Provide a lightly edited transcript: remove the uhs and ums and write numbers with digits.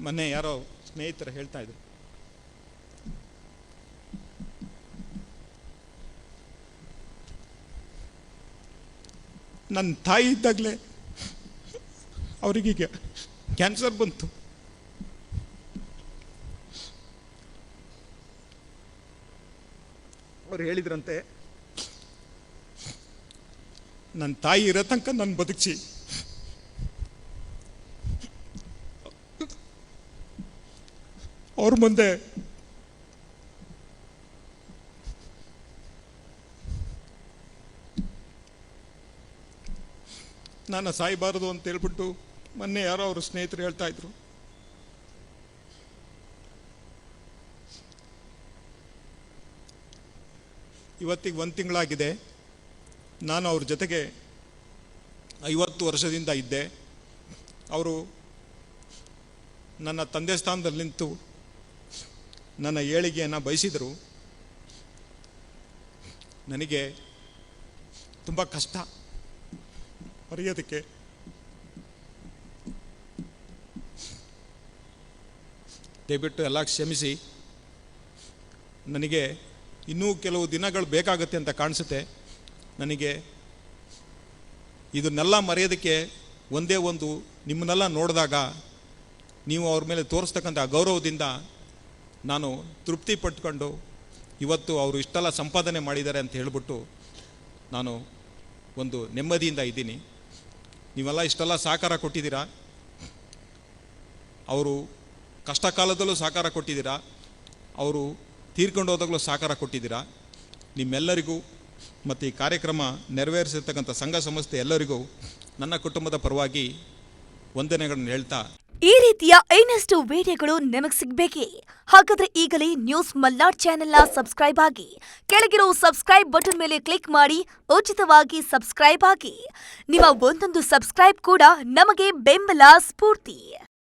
ಮೊನ್ನೆ ಯಾರೋ ಸ್ನೇಹಿತರು ಹೇಳ್ತಾ ಇದ್ರು, ನನ್ನ ತಾಯಿ ಇದ್ದಾಗಲೇ ಅವರಿಗೀಗ ಕ್ಯಾನ್ಸರ್ ಬಂತು. ಅವ್ರು ಹೇಳಿದ್ರಂತೆ, ನನ್ನ ತಾಯಿ ಇರೋ ತನಕ ನಾನು ಬದುಕಿಸಿ ಅವ್ರ ಮುಂದೆ ನಾನು ಸಾಯಬಾರದು ಅಂತ ಹೇಳ್ಬಿಟ್ಟು ಮೊನ್ನೆ ಯಾರೋ ಅವ್ರ ಸ್ನೇಹಿತರು ಹೇಳ್ತಾ ಇದ್ರು. ಇವತ್ತಿಗೆ 1 ತಿಂಗಳಾಗಿದೆ. ನಾನು ಅವ್ರ ಜೊತೆಗೆ 50 ವರ್ಷದಿಂದ ಇದ್ದೆ. ಅವರು ನನ್ನ ತಂದೆ ಸ್ಥಾನದಲ್ಲಿ ನಿಂತು ನನ್ನ ಏಳಿಗೆಯನ್ನು ಬಯಸಿದರು. ನನಗೆ ತುಂಬ ಕಷ್ಟ ಮರೆಯೋದಕ್ಕೆ. ದಯವಿಟ್ಟು ಎಲ್ಲ ಕ್ಷಮಿಸಿ. ನನಗೆ ಇನ್ನೂ ಕೆಲವು ದಿನಗಳು ಬೇಕಾಗುತ್ತೆ ಅಂತ ಕಾಣಿಸುತ್ತೆ. ನನಗೆ ಇದನ್ನೆಲ್ಲ ಮರೆಯೋದಕ್ಕೆ ಒಂದೇ ಒಂದು, ನಿಮ್ಮನ್ನೆಲ್ಲ ನೋಡಿದಾಗ ನೀವು ಅವ್ರ ಮೇಲೆ ತೋರಿಸ್ತಕ್ಕಂಥ ಗೌರವದಿಂದ ನಾನು ತೃಪ್ತಿ ಪಟ್ಕೊಂಡು ಇವತ್ತು ಅವರು ಇಷ್ಟೆಲ್ಲ ಸಂಪಾದನೆ ಮಾಡಿದ್ದಾರೆ ಅಂತ ಹೇಳ್ಬಿಟ್ಟು ನಾನು ಒಂದು ನೆಮ್ಮದಿಯಿಂದ ಇದ್ದೀನಿ. ನೀವೆಲ್ಲ ಇಷ್ಟೆಲ್ಲ ಸಹಕಾರ ಕೊಟ್ಟಿದ್ದೀರಾ. ಅವರು ಕಷ್ಟ ಕಾಲದಲ್ಲೂ ಸಹಕಾರ ಕೊಟ್ಟಿದ್ದೀರಾ. ಅವರು ತೀರ್ಕೊಂಡು ಹೋದಾಗಲೂ ಸಹಕಾರ ಕೊಟ್ಟಿದ್ದೀರಾ. ನಿಮ್ಮೆಲ್ಲರಿಗೂ ಮತ್ತು ಈ ಕಾರ್ಯಕ್ರಮ ನೆರವೇರಿಸಿರ್ತಕ್ಕಂಥ ಸಂಘ ಸಂಸ್ಥೆ ಎಲ್ಲರಿಗೂ ನನ್ನ ಕುಟುಂಬದ ಪರವಾಗಿ ವಂದನೆಗಳನ್ನು ಹೇಳ್ತಾ, ಈ ರೀತಿಯ ಇನ್ನಷ್ಟು ವಿಡಿಯೋಗಳು ನಿಮಗೆ ಸಿಗಬೇಕೇ? ಹಾಗಾದ್ರೆ ಈಗಲೇ ನ್ಯೂಸ್ ಮಲ್ನಾಡ್ ಚಾನೆಲ್ನ ಸಬ್ಸ್ಕ್ರೈಬ್ ಆಗಿ, ಕೆಳಗಿರೋ ಸಬ್ಸ್ಕ್ರೈಬ್ ಬಟನ್ ಮೇಲೆ ಕ್ಲಿಕ್ ಮಾಡಿ ಉಚಿತವಾಗಿ ಸಬ್ಸ್ಕ್ರೈಬ್ ಆಗಿ. ನಿಮ್ಮ ಒಂದೊಂದು ಸಬ್ಸ್ಕ್ರೈಬ್ ಕೂಡ ನಮಗೆ ಬೆಂಬಲ, ಸ್ಫೂರ್ತಿ.